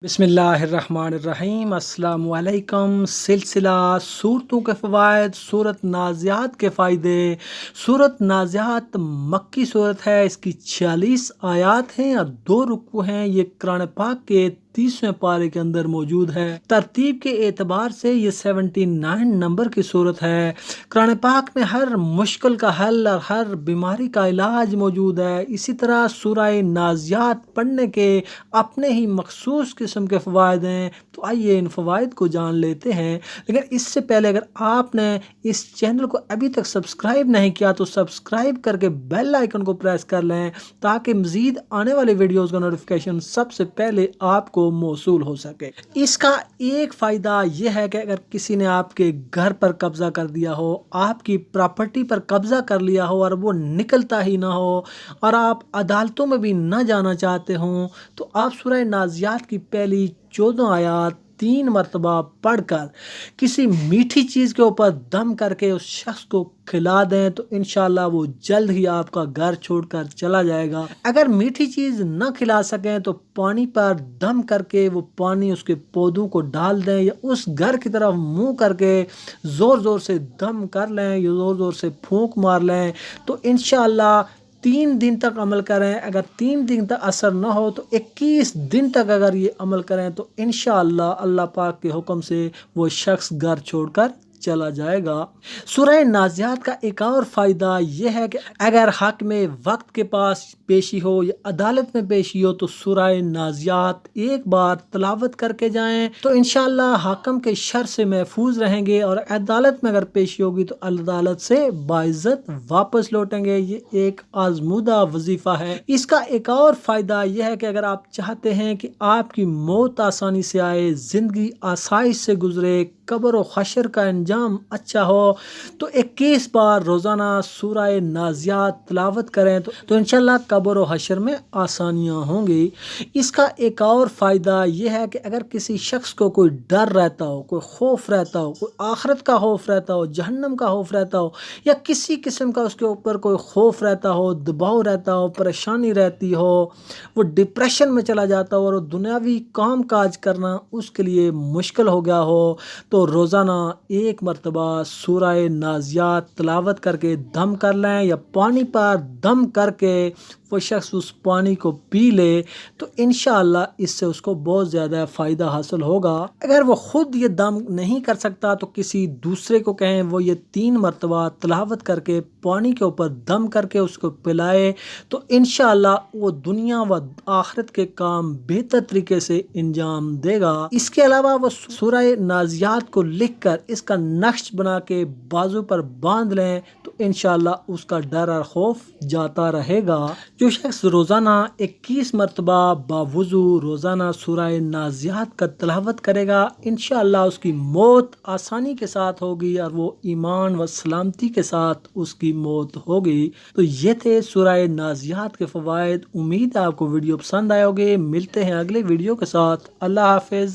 بسم اللہ الرحمن الرحیم۔ السلام علیکم۔ سلسلہ صورتوں کے فوائد، صورت نازعات کے فائدے۔ صورت نازعات مکی صورت ہے، اس کی 46 آیات ہیں اور 2 رکوع ہیں۔ یہ قرآن پاک کے 30ویں پارے کے اندر موجود ہے۔ ترتیب کے اعتبار سے یہ 79 نمبر کی صورت ہے۔ قرآن پاک میں ہر مشکل کا حل اور ہر بیماری کا علاج موجود ہے۔ اسی طرح سورہ نازعات پڑھنے کے اپنے ہی مخصوص قسم کے فوائد ہیں، تو آئیے ان فوائد کو جان لیتے ہیں۔ لیکن اس سے پہلے اگر آپ نے اس چینل کو ابھی تک سبسکرائب نہیں کیا تو سبسکرائب کر کے بیل آئیکن کو پریس کر لیں تاکہ مزید آنے والے ویڈیوز کا نوٹیفیکیشن سب سے پہلے آپ کو موصول ہو سکے۔ اس کا ایک فائدہ یہ ہے کہ اگر کسی نے آپ کے گھر پر قبضہ کر دیا ہو، آپ کی پراپرٹی پر قبضہ کر لیا ہو اور وہ نکلتا ہی نہ ہو اور آپ عدالتوں میں بھی نہ جانا چاہتے ہوں، تو آپ سورہ نازعات کی پہلی 14 آیات 3 مرتبہ پڑھ کر کسی میٹھی چیز کے اوپر دم کر کے اس شخص کو کھلا دیں تو انشاءاللہ وہ جلد ہی آپ کا گھر چھوڑ کر چلا جائے گا۔ اگر میٹھی چیز نہ کھلا سکیں تو پانی پر دم کر کے وہ پانی اس کے پودوں کو ڈال دیں یا اس گھر کی طرف منہ کر کے زور زور سے دم کر لیں یا زور زور سے پھونک مار لیں تو انشاءاللہ 3 دن تک عمل کریں۔ اگر 3 دن تک اثر نہ ہو تو 21 دن تک اگر یہ عمل کریں تو انشاءاللہ اللہ پاک کے حکم سے وہ شخص گھر چھوڑ کر چلا جائے گا۔ سورہ نازعات کا ایک اور فائدہ یہ ہے کہ اگر حق میں وقت کے پاس پیشی ہو یا عدالت میں پیشی ہو تو سورہ نازعات ایک بار تلاوت کر کے جائیں تو انشاءاللہ حاکم کے شر سے محفوظ رہیں گے، اور عدالت میں اگر پیشی ہوگی تو عدالت سے باعزت واپس لوٹیں گے۔ یہ ایک آزمودہ وظیفہ ہے۔ اس کا ایک اور فائدہ یہ ہے کہ اگر آپ چاہتے ہیں کہ آپ کی موت آسانی سے آئے، زندگی آسائش سے گزرے، قبر و حشر کا انجام اچھا ہو، تو 21 بار روزانہ سورہ نازعات تلاوت کریں تو انشاءاللہ قبر و حشر میں آسانیاں ہوں گی۔ اس کا ایک اور فائدہ یہ ہے کہ اگر کسی شخص کو کوئی ڈر رہتا ہو، کوئی خوف رہتا ہو، کوئی آخرت کا خوف رہتا ہو، جہنم کا خوف رہتا ہو، یا کسی قسم کا اس کے اوپر کوئی خوف رہتا ہو، دباؤ رہتا ہو، پریشانی رہتی ہو، وہ ڈپریشن میں چلا جاتا ہو اور دنیاوی کام کاج کرنا اس کے لیے مشکل ہو گیا ہو، تو روزانہ 1 مرتبہ سورہ نازعات تلاوت کر کے دم کر لیں یا پانی پر دم کر کے وہ شخص اس پانی کو پی لے تو انشاءاللہ اس سے اس کو بہت زیادہ فائدہ حاصل ہوگا۔ اگر وہ خود یہ دم نہیں کر سکتا تو کسی دوسرے کو کہیں وہ یہ 3 مرتبہ تلاوت کر کے پانی کے اوپر دم کر کے اس کو پلائے تو انشاءاللہ وہ دنیا و آخرت کے کام بہتر طریقے سے انجام دے گا۔ اس کے علاوہ وہ سورہ نازعات کو لکھ کر اس کا نقش بنا کے بازو پر باندھ لیں تو انشاءاللہ اس کا ڈر اور خوف جاتا رہے گا۔ جو شخص روزانہ 21 مرتبہ باوضو روزانہ سورہ نازعات کا تلاوت کرے گا انشاءاللہ اس کی موت آسانی کے ساتھ ہوگی اور وہ ایمان و سلامتی کے ساتھ اس کی موت ہوگی۔ تو یہ تھے سورہ نازعات کے فوائد۔ امید ہے آپ کو ویڈیو پسند آئے ہوگے۔ ملتے ہیں اگلے ویڈیو کے ساتھ۔ اللہ حافظ۔